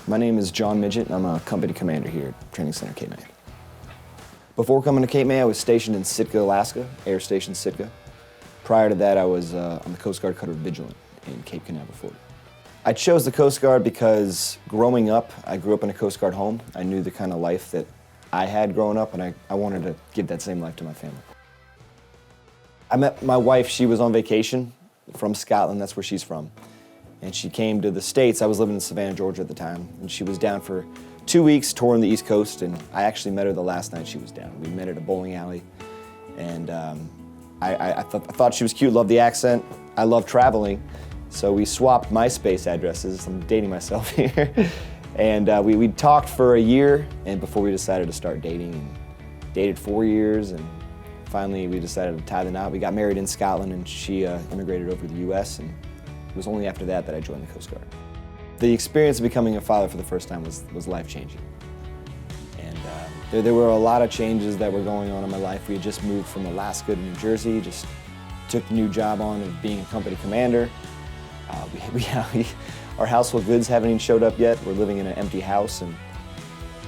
My name is John Midgett, and I'm a company commander here at Training Center Cape May. Before coming to Cape May, I was stationed in Sitka, Alaska, Air Station Sitka. Prior to that, I was on the Coast Guard cutter Vigilant in Cape Canaveral, Florida. I chose the Coast Guard because growing up, I grew up in a Coast Guard home. I knew the kind of life that I had growing up, and I wanted to give that same life to my family. I met my wife. She was on vacation from Scotland. That's where she's from. And she came to the States. I was living in Savannah, Georgia at the time, and she was down for 2 weeks touring the East Coast, and I actually met her the last night she was down. We met at a bowling alley, and I thought she was cute, loved the accent. I love traveling, so we swapped MySpace addresses. I'm dating myself here. And we talked for a year, and before we decided to start dating, and dated 4 years, and finally we decided to tie the knot. We got married in Scotland, and she immigrated over to the US, and it was only after that that I joined the Coast Guard. The experience of becoming a father for the first time was life-changing. And there were a lot of changes that were going on in my life. We had just moved from Alaska to New Jersey, just took the new job on of being a company commander. Our household goods haven't even showed up yet. We're living in an empty house, and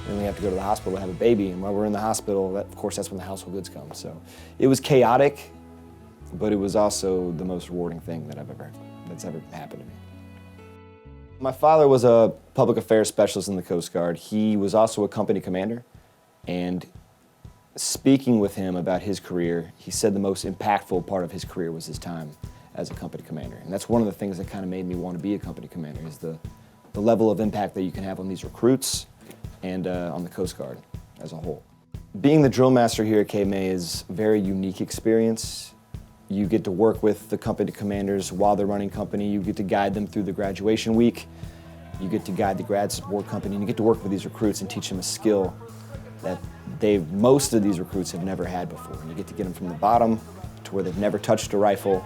then we have to go to the hospital to have a baby. And while we're in the hospital, of course, that's when the household goods come. So it was chaotic, but it was also the most rewarding thing that's ever happened to me. My father was a public affairs specialist in the Coast Guard. He was also a company commander, and speaking with him about his career, he said the most impactful part of his career was his time as a company commander. And that's one of the things that kind of made me want to be a company commander, is the level of impact that you can have on these recruits and on the Coast Guard as a whole. Being the drill master here at Cape May is a very unique experience. You get to work with the company commanders while they're running company. You get to guide them through the graduation week. You get to guide the grad support company, and you get to work with these recruits and teach them a skill that most of these recruits have never had before. And you get to get them from the bottom to where they've never touched a rifle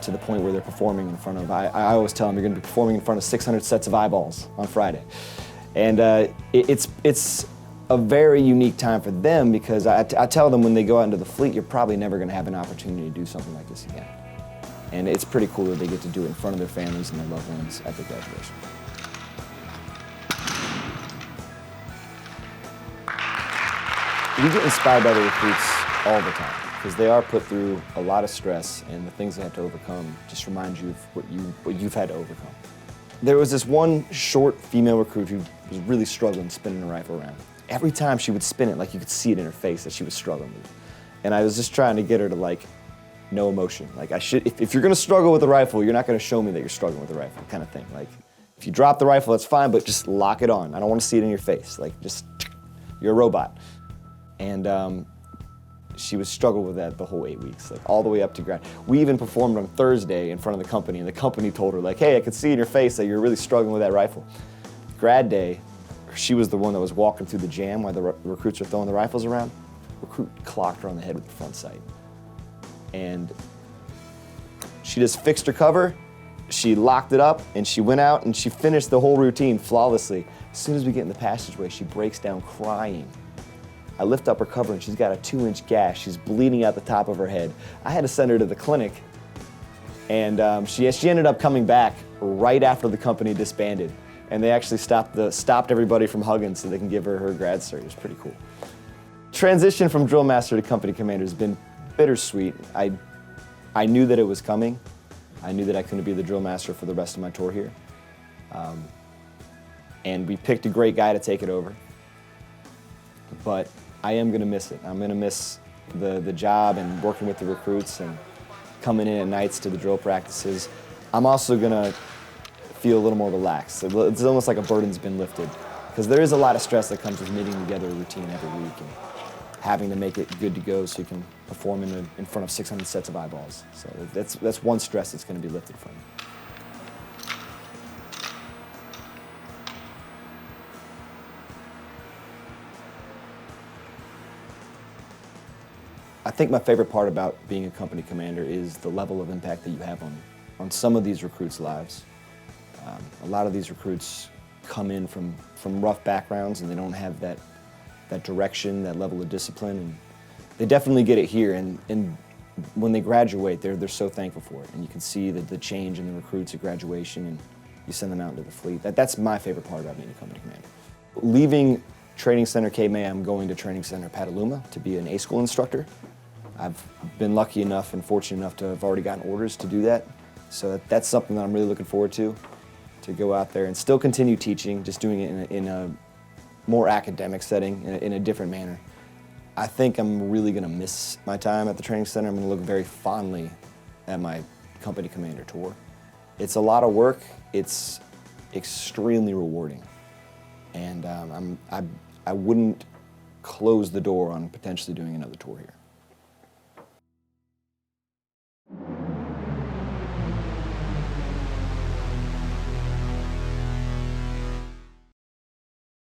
to the point where they're performing in front of, I always tell them, you're going to be performing in front of 600 sets of eyeballs on Friday. And it's a very unique time for them, because I tell them when they go out into the fleet, you're probably never going to have an opportunity to do something like this again. And it's pretty cool that they get to do it in front of their families and their loved ones at their graduation. We get inspired by the recruits all the time, because they are put through a lot of stress, and the things they have to overcome just remind you of what you've had to overcome. There was this one short female recruit who was really struggling spinning a rifle around. Every time she would spin it, like, you could see it in her face that she was struggling with it. And I was just trying to get her to, like, no emotion. Like, if you're gonna struggle with the rifle, you're not gonna show me that you're struggling with the rifle, kind of thing. Like, if you drop the rifle, that's fine, but just lock it on. I don't want to see it in your face. Like, just, you're a robot. And she was struggling with that the whole 8 weeks, like all the way up to grad. We even performed on Thursday in front of the company, and the company told her, like, hey, I could see in your face that you're really struggling with that rifle. Grad day, she was the one that was walking through the jam while the recruits were throwing the rifles around. Recruit clocked her on the head with the front sight. And she just fixed her cover, she locked it up, and she went out and she finished the whole routine flawlessly. As soon as we get in the passageway, she breaks down crying. I lift up her cover, and she's got a 2-inch gash. She's bleeding out the top of her head. I had to send her to the clinic, and she ended up coming back right after the company disbanded, and they actually stopped everybody from hugging so they can give her her grad cert. It was pretty cool. Transition from drill master to company commander has been bittersweet. I knew that it was coming. I knew that I couldn't be the drill master for the rest of my tour here, and we picked a great guy to take it over. But I am going to miss it. I'm going to miss the job and working with the recruits and coming in at nights to the drill practices. I'm also going to feel a little more relaxed. It's almost like a burden's been lifted, because there is a lot of stress that comes with knitting together a routine every week and having to make it good to go so you can perform in front of 600 sets of eyeballs. So that's one stress that's going to be lifted from you. I think my favorite part about being a company commander is the level of impact that you have on some of these recruits' lives. A lot of these recruits come in from rough backgrounds, and they don't have that direction, that level of discipline, and they definitely get it here. And when they graduate, they're so thankful for it, and you can see the change in the recruits at graduation, and you send them out into the fleet. That's my favorite part about being a company commander. Leaving Training Center Cape May, I'm going to Training Center Petaluma to be an A school instructor. I've been lucky enough and fortunate enough to have already gotten orders to do that. So that's something that I'm really looking forward to go out there and still continue teaching, just doing it in a more academic setting, in a different manner. I think I'm really going to miss my time at the training center. I'm going to look very fondly at my company commander tour. It's a lot of work. It's extremely rewarding. And I wouldn't close the door on potentially doing another tour here.